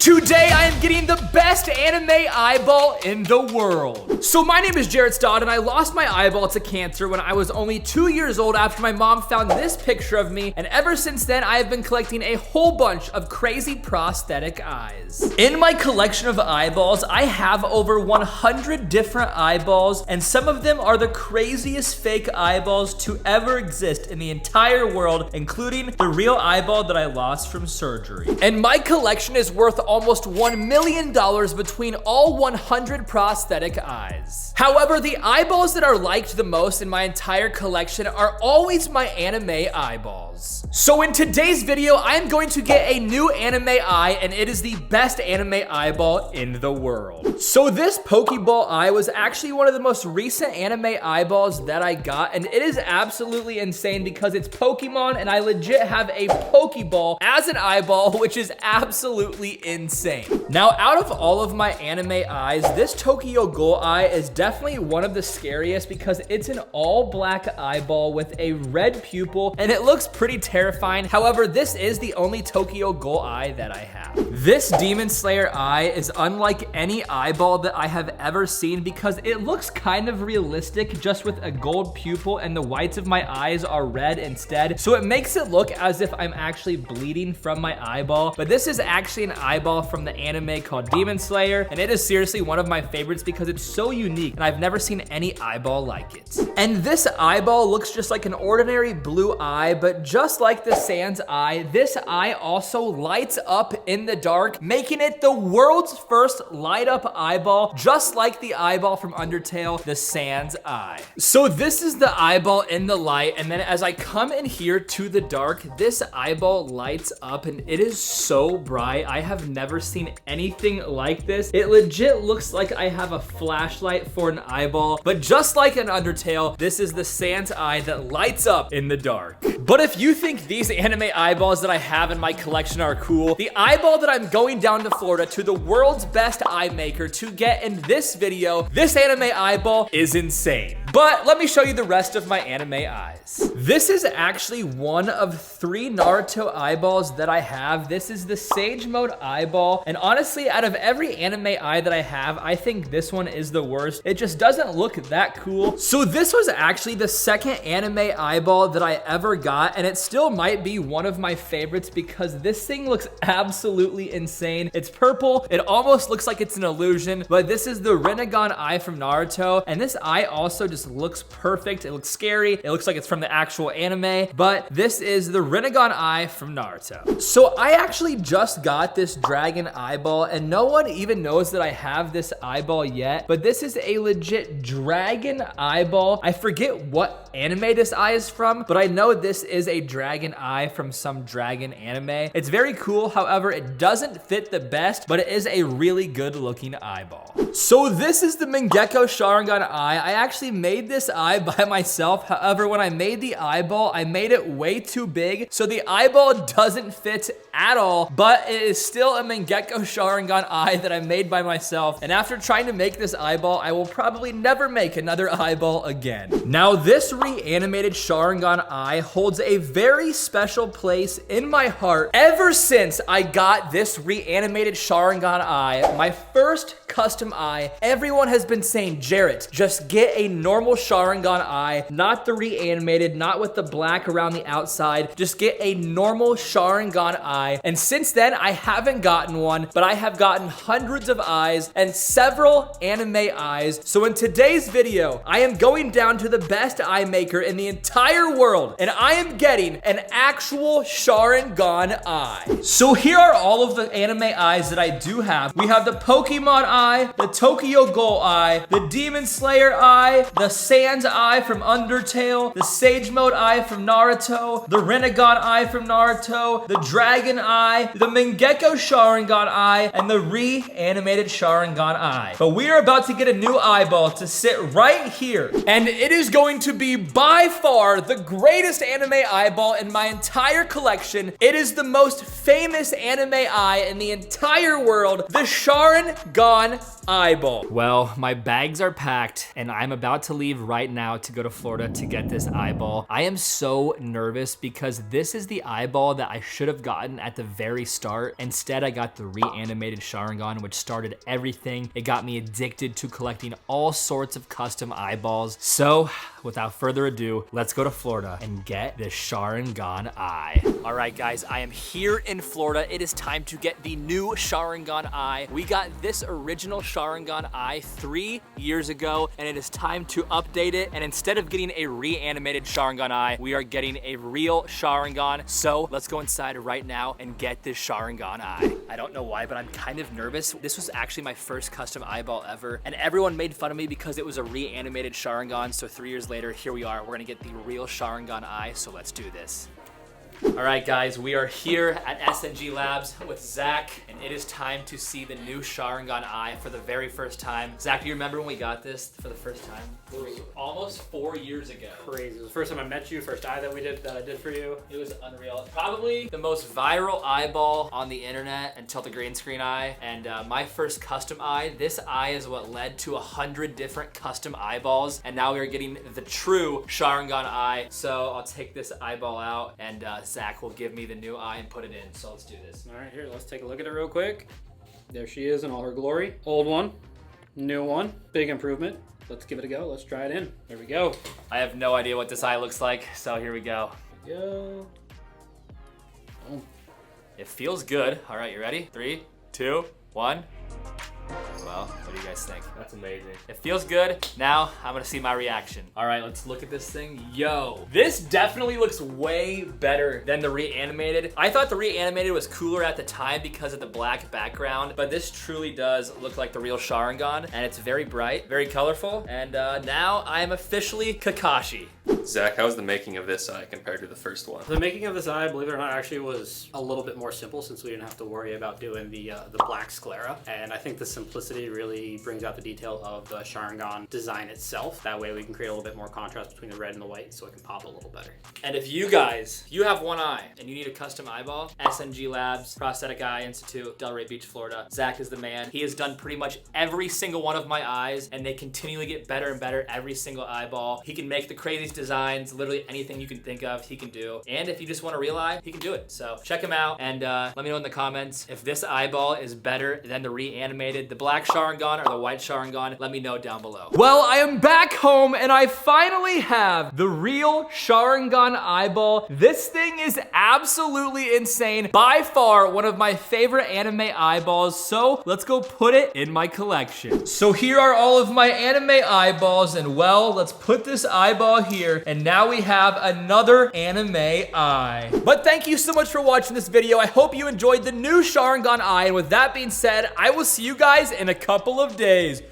Today, I am getting the best anime eyeball in the world. So my name is Jarrett Stod, and I lost my eyeball to cancer when I was only 2 years old after my mom found this picture of me, and ever since then, I have been collecting a whole bunch of crazy prosthetic eyes. In my collection of eyeballs, I have over 100 different eyeballs, and some of them are the craziest fake eyeballs to ever exist in the entire world, including the real eyeball that I lost from surgery. And my collection is worth almost $1 million between all 100 prosthetic eyes. However, the eyeballs that are liked the most in my entire collection are always my anime eyeballs. So in today's video, I am going to get a new anime eye, and it is the best anime eyeball in the world. So this Pokeball eye was actually one of the most recent anime eyeballs that I got, and it is absolutely insane because it's Pokemon, and I legit have a Pokeball as an eyeball, which is absolutely insane. Now, out of all of my anime eyes, this Tokyo Ghoul eye is definitely one of the scariest because it's an all black eyeball with a red pupil, and it looks pretty terrifying. However, this is the only Tokyo Ghoul eye that I have. This Demon Slayer eye is unlike any eyeball that I have ever seen because it looks kind of realistic, just with a gold pupil, and the whites of my eyes are red instead. So it makes it look as if I'm actually bleeding from my eyeball. But this is actually an eyeball from the anime called Demon Slayer, and it is seriously one of my favorites because it's so unique, and I've never seen any eyeball like it. And this eyeball looks just like an ordinary blue eye, but just like the Sans eye, this eye also lights up in the dark, making it the world's first light up eyeball, just like the eyeball from Undertale, the Sans eye. So this is the eyeball in the light, and then as I come in here to the dark, this eyeball lights up, and it is so bright. I have never seen anything like this. It legit looks like I have a flashlight for an eyeball, but just like in Undertale, this is the Sans eye that lights up in the dark. But if you think these anime eyeballs that I have in my collection are cool, the eyeball that I'm going down to Florida to the world's best eye maker to get in this video, this anime eyeball is insane. But let me show you the rest of my anime eyes. This is actually one of 3 Naruto eyeballs that I have. This is the Sage Mode eyeball, and honestly, out of every anime eye that I have, I think this one is the worst. It just doesn't look that cool. So this was actually the second anime eyeball that I ever got, and it still might be one of my favorites because this thing looks absolutely insane. It's purple. It almost looks like it's an illusion, but this is the Rinnegan eye from Naruto, and this eye also just looks perfect. It looks scary. It looks like it's from the actual anime, but this is the Rinnegan eye from Naruto. So I actually just got this dragon eyeball, and no one even knows that I have this eyeball yet, but this is a legit dragon eyeball. I forget what anime this eye is from, but I know this is a dragon eye from some dragon anime. It's very cool. However, it doesn't fit the best, but it is a really good looking eyeball. So this is the Mangekyo Sharingan eye. I actually made this eye by myself. However, when I made the eyeball, I made it way too big, so the eyeball doesn't fit at all, but it is still a Mangekyo Sharingan eye that I made by myself. And after trying to make this eyeball, I will probably never make another eyeball again. Now, this Reanimated Sharingan eye holds a very special place in my heart. Ever since I got this Reanimated Sharingan eye, my first custom eye, everyone has been saying, Jarrett, just get a normal Sharingan eye, not the reanimated, not with the black around the outside. Just get a normal Sharingan eye. And since then, I haven't gotten one, but I have gotten hundreds of eyes and several anime eyes. So in today's video, I am going down to the best eye maker in the entire world, and I am getting an actual Sharingan eye. So here are all of the anime eyes that I do have. We have the Pokemon eye, the Tokyo Ghoul eye, the Demon Slayer eye, the Sans eye from Undertale, the Sage Mode eye from Naruto, the Rinnegan eye from Naruto, the Dragon eye, the Mangekyo Sharingan eye, and the Reanimated Sharingan eye. But we are about to get a new eyeball to sit right here, and it is going to be by far the greatest anime eyeball in my entire collection. It is the most famous anime eye in the entire world, the Sharingan eyeball. Well, my bags are packed and I'm about to leave right now to go to Florida to get this eyeball. I am so nervous because this is the eyeball that I should have gotten at the very start. Instead, I got the Reanimated Sharingan, which started everything. It got me addicted to collecting all sorts of custom eyeballs. So, without further ado, let's go to Florida and get the Sharingan eye. All right, guys, I am here in Florida. It is time to get the new Sharingan eye. We got this original Sharingan eye 3 years ago, and it is time to update it. And instead of getting a Reanimated Sharingan eye, we are getting a real Sharingan. So let's go inside right now and get this Sharingan eye. I don't know why, but I'm kind of nervous. This was actually my first custom eyeball ever, and everyone made fun of me because it was a Reanimated Sharingan. So 3 years later, here we are. We're gonna get the real Sharingan eye, so let's do this. All right, guys, we are here at SNG Labs with Zach, and it is time to see the new Sharingan eye for the very first time. Zach, do you remember when we got this for the first time? It was almost 4 years ago. Crazy. It was the first time I met you, first eye that I did for you. It was unreal. Probably the most viral eyeball on the internet until the green screen eye. And my first custom eye, this eye is what led to 100 different custom eyeballs. And now we are getting the true Sharingan eye. So I'll take this eyeball out and Zach will give me the new eye and put it in. So let's do this. All right, here, let's take a look at it real quick. There she is in all her glory. Old one, new one, big improvement. Let's give it a go. Let's try it in. There we go. I have no idea what this eye looks like, so here we go. There we go. Boom. It feels good. All right, you ready? 3, 2, 1. Well, what do you guys think? That's amazing. It feels good. Now I'm gonna see my reaction. All right, let's look at this thing. Yo, this definitely looks way better than the Reanimated. I thought the Reanimated was cooler at the time because of the black background, but this truly does look like the real Sharingan, and it's very bright, very colorful, and now I am officially Kakashi. Zach, how's the making of this eye compared to the first one? The making of this eye, believe it or not, actually was a little bit more simple since we didn't have to worry about doing the black sclera. And I think the simplicity really brings out the detail of the Sharingan design itself. That way we can create a little bit more contrast between the red and the white so it can pop a little better. And if you guys, you have one eye and you need a custom eyeball, SNG Labs, Prosthetic Eye Institute, Delray Beach, Florida, Zach is the man. He has done pretty much every single one of my eyes and they continually get better and better every single eyeball. He can make the craziest designs, literally anything you can think of, he can do. And if you just want a real eye, he can do it. So check him out and let me know in the comments if this eyeball is better than the Reanimated, the black Sharingan or the white Sharingan. Let me know down below. Well, I am back home and I finally have the real Sharingan eyeball. This thing is absolutely insane. By far one of my favorite anime eyeballs. So let's go put it in my collection. So here are all of my anime eyeballs and well, let's put this eyeball here. And now we have another anime eye. But thank you so much for watching this video. I hope you enjoyed the new Sharingan eye. And with that being said, I will see you guys in a couple of days.